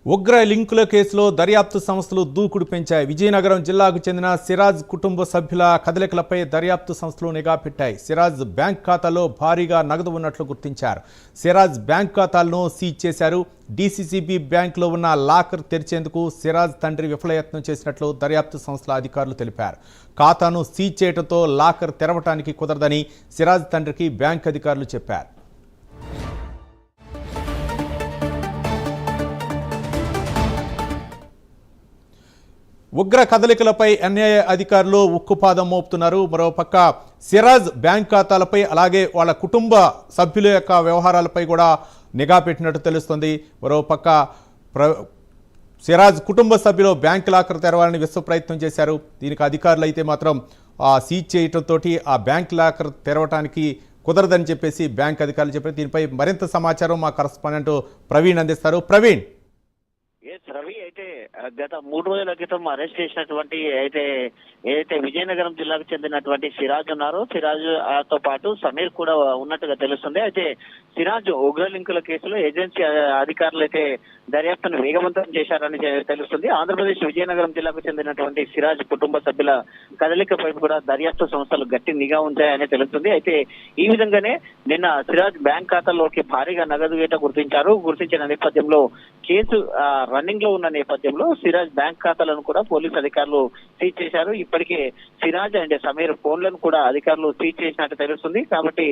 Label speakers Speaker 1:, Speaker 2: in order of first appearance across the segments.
Speaker 1: ఉగ్ర లింకుల కేసులో దర్యాప్తు సంస్థలు దూకుడు పెంచాయి. విజయనగరం జిల్లాకు చెందిన సిరాజ్ కుటుంబ సభ్యుల కదలికలపై దర్యాప్తు సంస్థలు నిఘా పెట్టాయి. సిరాజ్ బ్యాంక్ ఖాతాలో భారీగా నగదు ఉన్నట్లు గుర్తించారు. సిరాజ్ బ్యాంక్ ఖాతాలను సీజ్ చేశారు. డీసీసీబీ బ్యాంకులో ఉన్న లాకర్ తెరిచేందుకు సిరాజ్ తండ్రి విఫలయత్నం చేసినట్లు దర్యాప్తు సంస్థల అధికారులు తెలిపారు. ఖాతాను సీజ్ చేయడంతో లాకర్ తెరవటానికి కుదరదని సిరాజ్ తండ్రికి బ్యాంక్ అధికారులు చెప్పారు. ఉగ్ర కదలికలపై ఎన్ఐఏ అధికారులు ఉక్కుపాదం మోపుతున్నారు. మరోపక్క సిరాజ్ బ్యాంక్ ఖాతాలపై అలాగే వాళ్ళ కుటుంబ సభ్యుల యొక్క వ్యవహారాలపై కూడా నిఘా పెట్టినట్టు తెలుస్తుంది. మరోపక్క సిరాజ్ కుటుంబ సభ్యులు బ్యాంక్ లాకర్ తెరవాలని విశ్వ ప్రయత్నం చేశారు. దీనికి అధికారులు అయితే మాత్రం సీజ్ చేయడంతో ఆ బ్యాంక్ లాకర్ తెరవటానికి కుదరదని చెప్పేసి బ్యాంక్ అధికారులు చెప్పారు. దీనిపై మరింత సమాచారం మా కరస్పాండెంట్ ప్రవీణ్ అందిస్తారు. ప్రవీణ్,
Speaker 2: రవి అయితే గత 3 రోజుల క్రితం అరెస్ట్ చేసినటువంటి ఏదైతే విజయనగరం జిల్లాకు చెందినటువంటి సిరాజ్ ఉన్నారో, సిరాజ్ తో పాటు సమీర్ కూడా ఉన్నట్టుగా తెలుస్తుంది. అయితే సిరాజ్ ఉగ్ర లింకుల కేసులో ఏజెన్సీ అధికారులు అయితే దర్యాప్తును వేగవంతం చేశారని తెలుస్తుంది. ఆంధ్రప్రదేశ్ విజయనగరం జిల్లాకు చెందినటువంటి సిరాజ్ కుటుంబ సభ్యుల కదలికపై కూడా దర్యాప్తు సంస్థలు గట్టి నిఘా ఉంచాయని తెలుస్తుంది. అయితే ఈ విధంగానే నిన్న సిరాజ్ బ్యాంక్ ఖాతాలోకి భారీగా నగదు వేట గుర్తించిన నేపథ్యంలో కేసు రన్నింగ్ లో ఉన్న నేపథ్యంలో సిరాజ్ బ్యాంక్ ఖాతాలను కూడా పోలీసు అధికారులు సీజ్ చేశారు. ఇప్పటికే సిరాజ్ అండ్ సమీర్ ఫోన్లను కూడా అధికారులు సీజ్ చేసినట్టు తెలుస్తుంది. కాబట్టి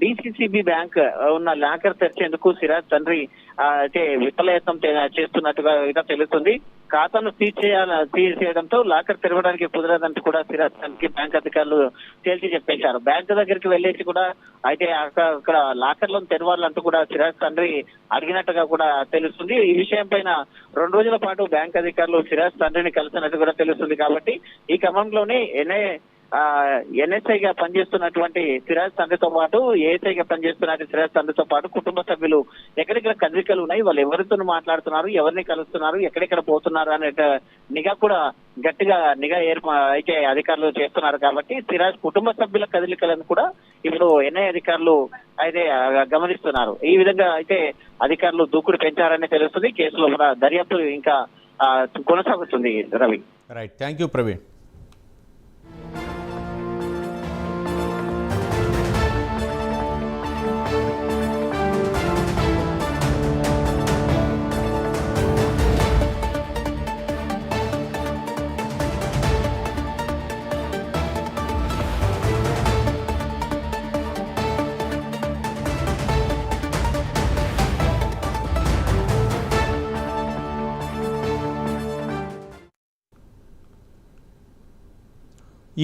Speaker 2: డీసీసీబీ బ్యాంక్ ఉన్న లాకర్ తెరిచేందుకు సిరాజ్ తండ్రి అయితే విఫలయత్నం చేస్తున్నట్టుగా తెలుస్తుంది. ఖాతాను సీజ్ చేయడంతో లాకర్ తెరవడానికి కుదరదంటూ కూడా సిరాజ్ తండ్రికి బ్యాంక్ అధికారులు తేల్చి చెప్పేశారు. బ్యాంక్ దగ్గరికి వెళ్లేసి కూడా అయితే అక్కడ లాకర్లను తెరవాలంటూ కూడా సిరాజ్ తండ్రి అడిగినట్టుగా కూడా తెలుస్తుంది. ఈ విషయం పైన 2 రోజుల పాటు బ్యాంక్ అధికారులు సిరాజ్ తండ్రిని కలిసినట్టు కూడా తెలుస్తుంది. కాబట్టి ఈ క్రమంలోనే ఎన్ఎస్ఐగా పనిచేస్తున్నటువంటి సిరాజ్ తండ్రితో పాటు ఏఎస్ఐగా పనిచేస్తున్న సిరాజ్ తండ్రితో పాటు కుటుంబ సభ్యులు ఎక్కడెక్కడ కదలికలు ఉన్నాయి, వాళ్ళు ఎవరితో మాట్లాడుతున్నారు, ఎవరిని కలుస్తున్నారు, ఎక్కడెక్కడ పోతున్నారు అనే నిఘా కూడా గట్టిగా నిఘా అయితే అధికారులు చేస్తున్నారు. కాబట్టి సిరాజ్ కుటుంబ సభ్యుల కదలికలను కూడా ఇప్పుడు ఎన్ఐ అధికారులు అయితే గమనిస్తున్నారు. ఈ విధంగా అయితే అధికారులు దూకుడు పెంచారని తెలుస్తుంది. కేసులో కూడా దర్యాప్తు ఇంకా కొనసాగుతుంది. Ravi,
Speaker 1: right, thank you Praveen.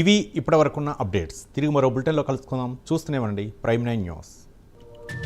Speaker 1: ఇవి ఇప్పటివరకున్న అప్డేట్స్. తిరిగి మరో బులెటిన్లో కలుసుకుందాం. చూస్తూనే ఉండండి ప్రైమ్ 9 న్యూస్.